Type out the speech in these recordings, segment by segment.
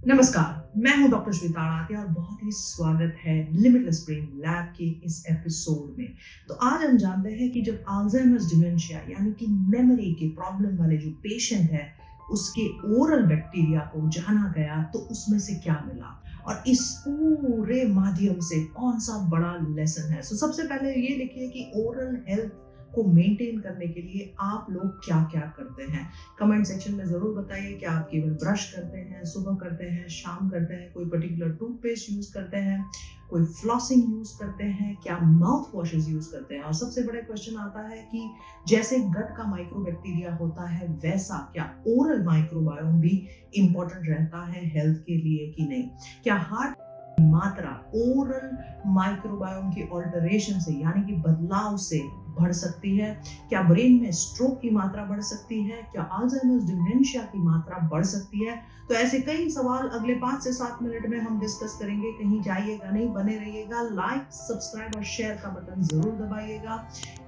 नमस्कार, मैं हूं डॉक्टर श्वेता आड़ात्य और बहुत ही स्वागत है लिमिटलेस ब्रेन लैब के इस एपिसोड में। तो आज हम जानते हैं कि जब अल्जाइमर्स डिमेंशिया यानी कि मेमोरी के प्रॉब्लम वाले जो पेशेंट है उसके ओरल बैक्टीरिया को जाना गया तो उसमें से क्या मिला और इस पूरे माध्यम से कौन सा बड़ा लेसन है। सबसे पहले ये लिखिए कि ओरल हेल्थ को मेंटेन करने के लिए आप लोग क्या क्या करते हैं। कमेंट सेक्शन में जरूर बताइए कि आप केवल ब्रश करते हैं, सुबह करते हैं, शाम करते हैं, कोई पर्टिकुलर टूथपेस्ट यूज करते हैं, कोई फ्लॉसिंग यूज करते हैं, क्या माउथ वॉशेस यूज करते हैं। और सबसे बड़ा क्वेश्चन आता है कि जैसे गट का माइक्रोबैक्टीरिया होता है वैसा क्या ओरल माइक्रोबायोम भी इंपॉर्टेंट रहता है हेल्थ के लिए कि नहीं। क्या हार्ट मात्रा ओरल माइक्रोबायोम के ऑल्टरेशन से यानी कि बदलाव से बढ़ सकती है। क्या ब्रेन में स्ट्रोक की मात्रा बढ़ सकती है। क्या अल्जाइमर्स डिमेंशिया की मात्रा बढ़ सकती है। तो ऐसे कई सवाल अगले 5 से 7 मिनट में हम डिस्कस करेंगे। कहीं जाइएगा नहीं, बने रहिएगा। लाइक, सब्सक्राइब और शेयर का बटन जरूर दबाइएगा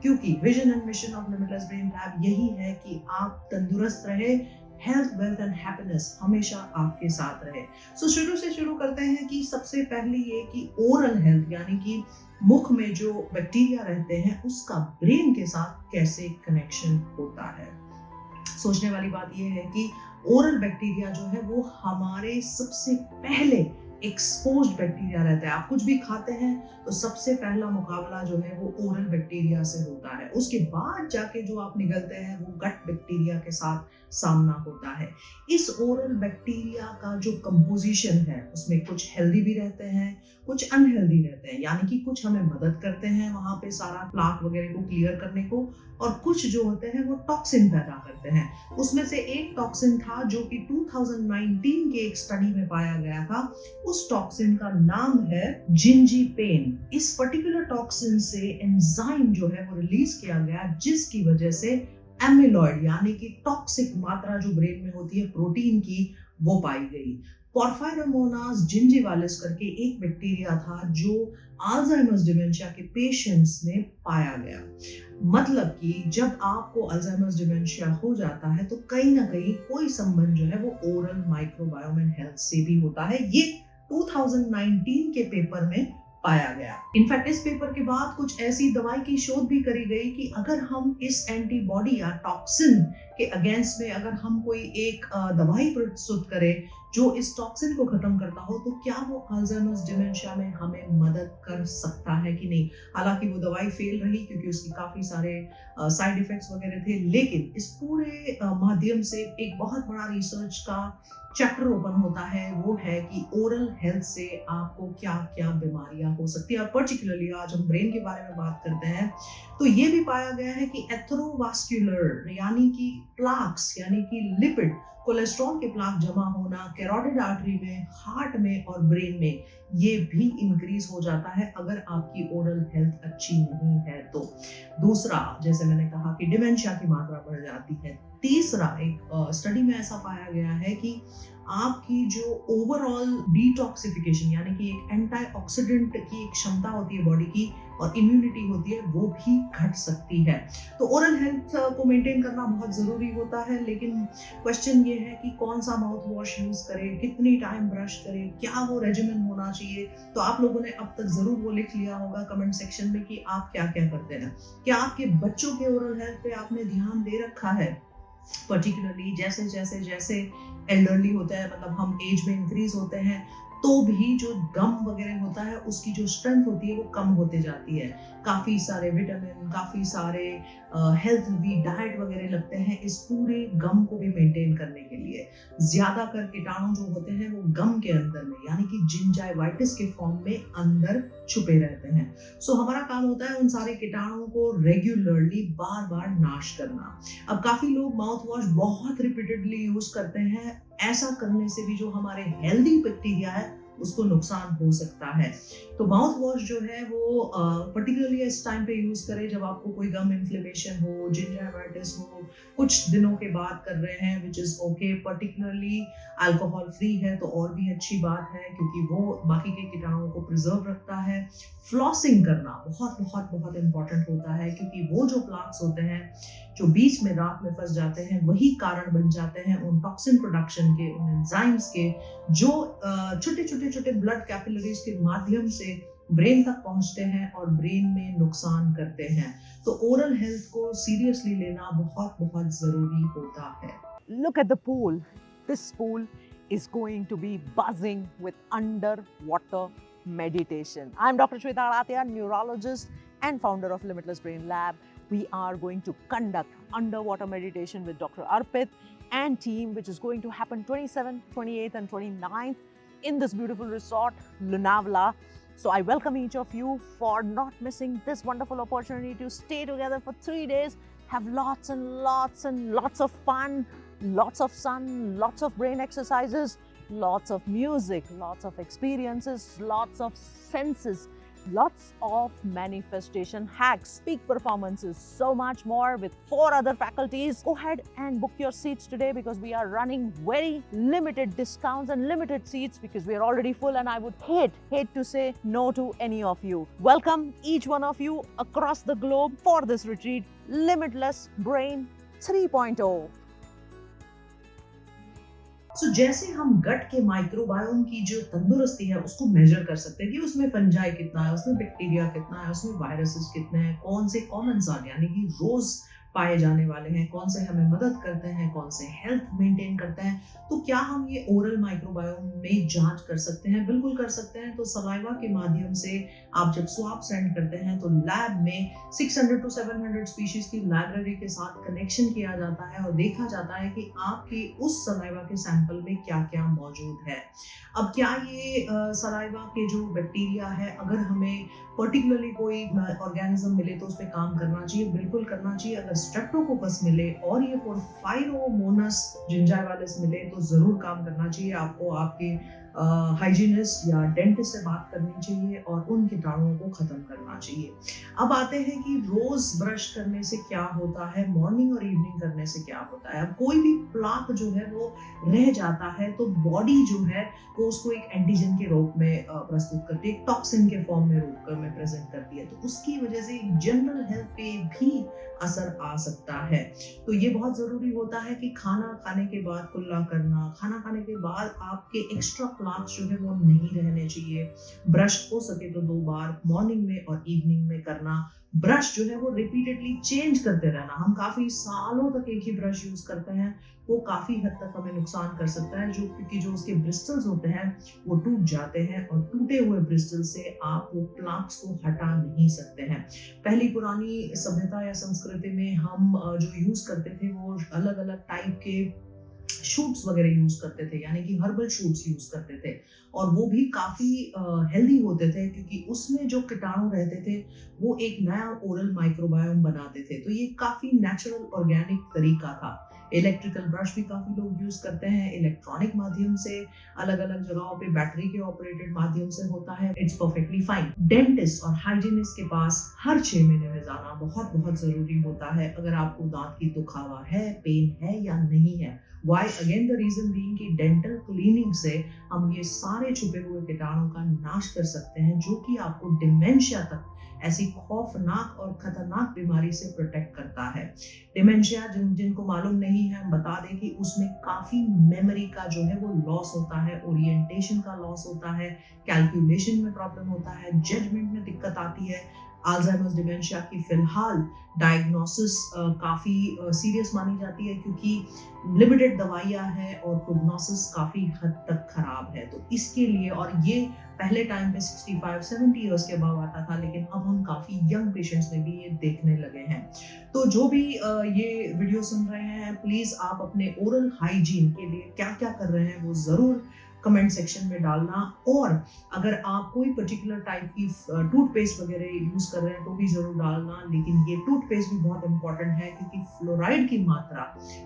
क्योंकि vision and mission of limitless brain lab यही है कि आप तंदुरुस्त रहे, हेल्थ, वेल्थ एंड हैप्पीनेस हमेशा आपके साथ रहे। शुरू करते हैं कि सबसे पहले ये कि ओरल हेल्थ यानी कि मुख में जो बैक्टीरिया रहते हैं उसका ब्रेन के साथ कैसे कनेक्शन होता है। सोचने वाली बात यह है कि ओरल बैक्टीरिया जो है वो हमारे सबसे पहले एक्सपोज्ड बैक्टीरिया रहता है। आप कुछ भी खाते हैं तो सबसे पहला मुकाबला जो है वो ओरल बैक्टीरिया से होता है। उसके बाद जाके जो आप निगलते हैं वो गट बैक्टीरिया के साथ सामना होता है। इस ओरल बैक्टीरिया का जो कंपोजिशन है उसमें कुछ हेल्दी भी रहते हैं, कुछ अनहेल्दी रहते हैं, यानी कि कुछ हमें मदद करते हैं वहां पे सारा प्लाक वगैरह को क्लियर करने को, और कुछ जो होते हैं वो टॉक्सिन पैदा करते हैं। उसमें से एक टॉक्सिन था जो कि 2019 के एक स्टडी में पाया गया था। उस टॉक्सिन का नाम है जिंजीपेन। इस पर्टिकुलर टॉक्सिन से एंजाइम जो है वो रिलीज किया गया जिसकी वजह से एमिलॉइड यानी कि टॉक्सिक मात्रा जो ब्रेन में होती है प्रोटीन की वो पाई गई। पोरफायरोमोनास जिंजीवालिस करके एक बैक्टीरिया था जो अल्जाइमर्स डिमेंशिया के पेशेंट्स में पाया गया। मतलब कि जब आपको अल्जाइमर्स डिमेंशिया हो जाता है तो कहीं ना कहीं कोई संबंध जो है वो ओरल माइक्रोबायोम एंड हेल्थ से भी होता है। ये 2019 के पेपर में पाया गया। इनफैक्ट इस पेपर के बाद कुछ ऐसी दवाई की शोध भी करी गई कि अगर हम इस एंटीबॉडी या टॉक्सिन के अगेंस्ट में अगर हम कोई एक दवाई प्रस्तुत करें जो इस टॉक्सिन को खत्म करता हो तो क्या वो अल्जाइमर्स डिमेंशिया में हमें मदद कर सकता है कि नहीं। हालांकि वो दवाई फेल रही क्योंकि उसकी काफी सारे साइड इफेक्ट्स वगैरह थे, लेकिन इस पूरे माध्यम से एक बहुत बड़ा रिसर्च का चैप्टर ओपन होता है। वो है कि ओरल हेल्थ से आपको क्या क्या बीमारियां हो सकती है। और पर्टिकुलरली आज हम ब्रेन के बारे में बात करते हैं तो ये भी पाया गया है कि एथेरोवास्कुलर यानी कि प्लाक्स यानी कि लिपिड कोलेस्ट्रॉल के प्लाक जमा होना कैरोटिड आर्टरी में, हार्ट में और ब्रेन में ये भी इंक्रीज हो जाता है अगर आपकी ओरल हेल्थ अच्छी नहीं है तो। दूसरा, जैसे मैंने कहा कि डिमेंशिया की मात्रा बढ़ जाती है। तीसरा, एक स्टडी में ऐसा पाया गया है कि आपकी जो ओवरऑल डिटॉक्सिफिकेशन यानी कि एक एंटीऑक्सीडेंट की एक क्षमता होती है बॉडी की और इम्यूनिटी होती है वो भी घट सकती है। तो ओरल हेल्थ को मेंटेन करना बहुत जरूरी होता है, लेकिन क्वेश्चन ये है कि कौन सा माउथ वॉश यूज करें, कितनी टाइम ब्रश करें, क्या वो रेजिमेंट होना चाहिए। तो आप लोगों ने अब तक जरूर वो लिख लिया होगा कमेंट सेक्शन में कि आप क्या क्या करते हैं। क्या आपके बच्चों के ओरल हेल्थ पे आपने ध्यान दे रखा है। पर्टिकुलरली जैसे जैसे जैसे एल्डरली होता है, मतलब हम एज में इंक्रीज होते हैं तो भी जो गम वगैरह होता है उसकी जो स्ट्रेंथ होती है वो कम होते जाती है। काफी सारे विटामिन, काफी सारे हेल्थी डाइट वगैरह लगते हैं इस पूरे गम को भी मेंटेन करने के लिए। ज्यादा कर कीटाणु जो होते हैं वो गम के अंदर में यानी कि जिंजाइवाइटिस के फॉर्म में अंदर छुपे रहते हैं। सो हमारा काम होता है उन सारे कीटाणुओं को रेगुलरली बार बार नाश करना। अब काफी लोग माउथ वॉश बहुत रिपीटेडली यूज करते हैं। ऐसा करने से भी जो हमारे हेल्दी बैक्टीरिया है उसको नुकसान हो सकता है। तो माउथ वॉश जो है वो पर्टिकुलरली इस टाइम पे यूज़ करें जब आपको कोई गम इन्फ्लेमेशन हो, जिंजरवाइटिस हो, कुछ दिनों के बाद कर रहे हैं, which is okay. Particularly alcohol free है तो और भी अच्छी बात है, क्योंकि वो बाकी के कीटाणुओं को प्रिजर्व रखता है। फ्लॉसिंग करना बहुत बहुत बहुत इंपॉर्टेंट होता है, क्योंकि वो जो प्लाक्स होते हैं जो बीच में दांत में फंस जाते हैं, वही कारण बन जाते हैं उन टॉक्सिन प्रोडक्शन के, उन एंजाइम्स के, जो छोटे छोटे छोटे ब्लड कैपिलरीज के माध्यम से ब्रेन तक पहुंचते हैं और ब्रेन में नुकसान करते हैं। तो ओरल हेल्थ को सीरियसली लेना बहुत बहुत जरूरी होता है। Look at the pool. This pool is going to be buzzing with underwater meditation. I'm Dr. Shweta Aratia, neurologist and founder of Limitless Brain Lab. We are going to conduct underwater meditation with Dr. Arpit and team, which is going to happen 27th, 28th and 29th in this beautiful resort, Lonavala. So I welcome each of you for not missing this wonderful opportunity to stay together for 3 days, have lots and lots and lots of fun, lots of sun, lots of brain exercises, lots of music, lots of experiences, lots of senses, lots of manifestation hacks, peak performances, so much more with 4 other faculties. Go ahead and book your seats today, because we are running very limited discounts and limited seats because we are already full, and I would hate to say no to any of you. Welcome each one of you across the globe for this retreat, Limitless Brain 3.0. सो जैसे हम गट के microbiome की जो तंदुरुस्ती है उसको major कर सकते हैं कि उसमें फंजाई कितना है, उसमें बैक्टीरिया कितना है, उसमें वायरसेस कितने हैं, कौन से कॉमन सा यानी कि रोज पाए जाने वाले हैं, कौन से हमें मदद करते हैं, कौन से हेल्थ मेंटेन करते हैं। तो क्या हम ये ओरल माइक्रोबायोम में जांच कर सकते हैं? बिल्कुल कर सकते हैं। तो सलाइवा के माध्यम से आप जब स्वाब सेंड करते हैं तो लैब में 600 to 700 स्पीशीज की लाइब्रेरी के साथ कनेक्शन किया जाता है और देखा जाता है कि आपके उस सलाइवा के सैंपल में क्या क्या मौजूद है। अब क्या ये सलाइवा के जो बैक्टीरिया है, अगर हमें पर्टिकुलरली कोई ऑर्गेनिज्म मिले तो उस पर काम करना चाहिए? बिल्कुल करना चाहिए। अगर स्ट्रेप्टोकोकस मिले और ये पोर्फायरोमोनस जिंजाइवालिस मिले तो जरूर काम करना चाहिए। आपको आपके हाइजीनिस्ट या डेंटिस्ट से बात करनी चाहिए और उन कीटाणुओं को खत्म करना चाहिए। अब आते हैं कि रोज ब्रश करने से क्या होता है, मॉर्निंग और इवनिंग करने से क्या होता है। अब कोई भी प्लाक जो है वो रह जाता है तो बॉडी जो है वो उसको एक एंटीजन के रूप में प्रस्तुत करती है, एक टॉक्सिन के फॉर्म में रूप में प्रेजेंट करती है। तो उसकी वजह से जनरल हेल्थ पे भी असर आ सकता है। तो ये बहुत जरूरी होता है कि खाना खाने के बाद कुल्ला करना, खाना खाने के बाद आपके एक्स्ट्रा प्लाक्स जो है वो नहीं रहने चाहिए। ब्रश हो सके तो 2 बार मॉर्निंग में और इवनिंग में करना। ब्रश जो है वो रिपीटेडली चेंज करते रहना। हम काफी सालों तक एक ही ब्रश यूज करते हैं, वो काफी हद तक हमें नुकसान कर सकता है, जो क्योंकि जो उसके ब्रिस्टल्स होते हैं वो टूट जाते हैं और टूटे हुए ब्रिस्टल से आप वो प्लाक्स को हटा नहीं सकते हैं। पहली पुरानी सभ्यता या संस्कृति में हम जो यूज करते थे वो अलग अलग टाइप के शूट्स वगैरह यूज करते थे, यानी कि हर्बल शूट्स यूज करते थे, और वो भी काफी हेल्दी होते थे क्योंकि उसमें जो कीटाणु रहते थे वो एक नया ओरल माइक्रोबायोम बनाते थे। तो ये काफी नेचुरल ऑर्गेनिक तरीका था। इलेक्ट्रिकल ब्रश भी काफी लोग यूज करते हैं, इलेक्ट्रॉनिक माध्यम से अलग अलग जगहों पे बैटरी के ऑपरेटेड माध्यम से होता है, इट्स परफेक्टली फाइन। डेंटिस्ट और हाइजीनिस्ट के पास हर 6 महीने में जाना बहुत बहुत जरूरी होता है अगर आपको दांत की दुखावा है, पेन है या नहीं है। Why? Again the reason being कि डेंटल क्लीनिंग से हम ये सारे छुपे हुए कीटाणु का नाश कर सकते हैं, जो कि आपको डिमेंशिया तक ऐसी खौफनाक और खतरनाक बीमारी से प्रोटेक्ट करता है। डिमेंशिया जिनको मालूम नहीं है, हम बता दें कि उसमें काफी मेमोरी का जो है वो लॉस होता है, ओरिएंटेशन का लॉस होता है, कैलकुलेशन में प्रॉब्लम होता है, जजमेंट में दिक्कत आती है। अल्जाइमर्स डिमेंशिया की फिलहाल डायग्नोसिस काफ़ी सीरियस मानी जाती है क्योंकि लिमिटेड दवाइयाँ हैं और प्रोग्नोसिस काफ़ी हद तक खराब है। तो इसके लिए, और ये पहले टाइम पे 65-70 ईयर्स के बाद आता था, लेकिन अब हम काफ़ी यंग पेशेंट्स में भी ये देखने लगे हैं। तो जो भी ये वीडियो सुन रहे हैं, प्लीज़ आप अपने ओरल हाइजीन के लिए क्या क्या कर रहे हैं वो ज़रूर कमेंट सेक्शन में डालना। और अगर आप कोई पर्टिकुलर टाइप की टूथपेस्ट वगैरह यूज़ कर रहे हैं तो भी ज़रूर डालना। लेकिन ये टूथपेस्ट भी बहुत इंपॉर्टेंट है, क्योंकि फ्लोराइड की मात्रा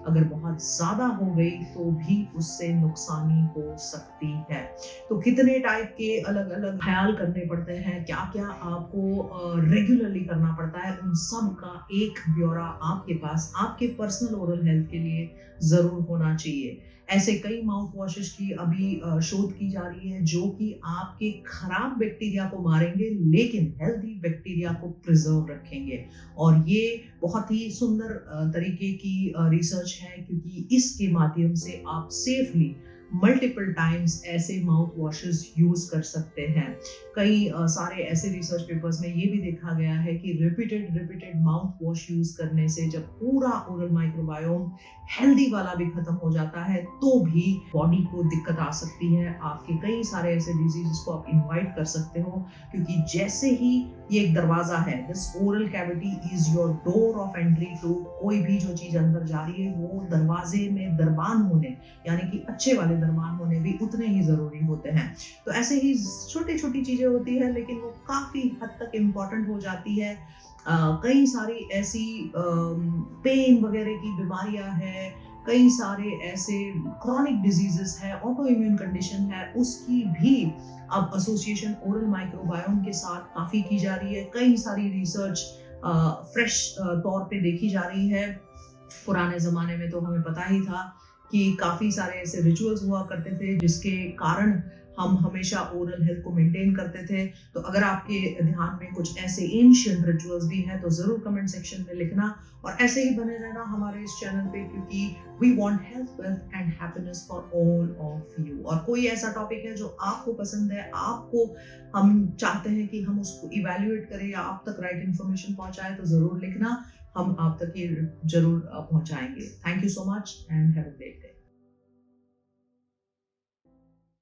अगर बहुत ज़्यादा हो गई तो भी उससे नुकसानी हो सकती है। तो कितने टाइप के अलग अलग ख्याल करने पड़ते हैं, क्या क्या आपको रेगुलरली करना पड़ता है, उन सब का एक ब्यौरा आपके पास आपके पर्सनल ओरल हेल्थ के लिए ज़रूर होना चाहिए। ऐसे कई माउथ वॉशेस की अभी शोध की जा रही है जो कि आपके खराब बैक्टीरिया को मारेंगे लेकिन हेल्दी बैक्टीरिया को प्रिजर्व रखेंगे। और ये बहुत ही सुंदर तरीके की रिसर्च है, क्योंकि इसके माध्यम से आप सेफली मल्टीपल टाइम्स ऐसे माउथ वॉशेस यूज कर सकते हैं। कई सारे ऐसे रिसर्च पेपर्स में ये भी देखा गया है कि रिपीटेड माउथ वॉश यूज करने से जब पूरा ओरल माइक्रोबायोम हेल्दी वाला भी खत्म हो जाता है तो भी बॉडी को दिक्कत आ सकती है। आपके कई सारे ऐसे डिजीजेस को आप इनवाइट कर सकते हो, क्योंकि जैसे ही ये एक दरवाजा है, this oral cavity is your door of entry to कोई भी जो चीज अंदर जा रही है वो दरवाजे में दरबान होने, यानी कि अच्छे वाले दरबान होने भी उतने ही जरूरी होते हैं। तो ऐसे ही छोटी छोटी चीजें होती है लेकिन वो काफी हद तक इम्पोर्टेंट हो जाती है। कई सारी ऐसी पेन वगैरह की बीमारियां हैं, कई सारे ऐसे क्रॉनिक डिजीजेस है, ऑटो इम्यून कंडीशन है, उसकी भी अब एसोसिएशन ओरल माइक्रोबायोम के साथ काफ़ी की जा रही है। कई सारी रिसर्च फ्रेश तौर पे देखी जा रही है। पुराने ज़माने में तो हमें पता ही था कि काफ़ी सारे ऐसे रिचुअल्स हुआ करते थे जिसके कारण हम हमेशा ओरल हेल्थ को मेंटेन करते थे। तो अगर आपके ध्यान में कुछ ऐसे एंशिएंट रिचुअल्स भी हैं तो ज़रूर कमेंट सेक्शन में लिखना, और ऐसे ही बने रहना हमारे इस चैनल पे, क्योंकि we want health, wealth and happiness for all of you. और कोई ऐसा टॉपिक है जो आपको पसंद है, आपको हम चाहते हैं कि हम उसको इवैल्यूएट करें या आप तक राइट इन्फॉर्मेशन पहुंचाएं, तो ज़रूर लिखना, हम आप तक ये जरूर पहुंचाएंगे। Thank you so much and have a great day.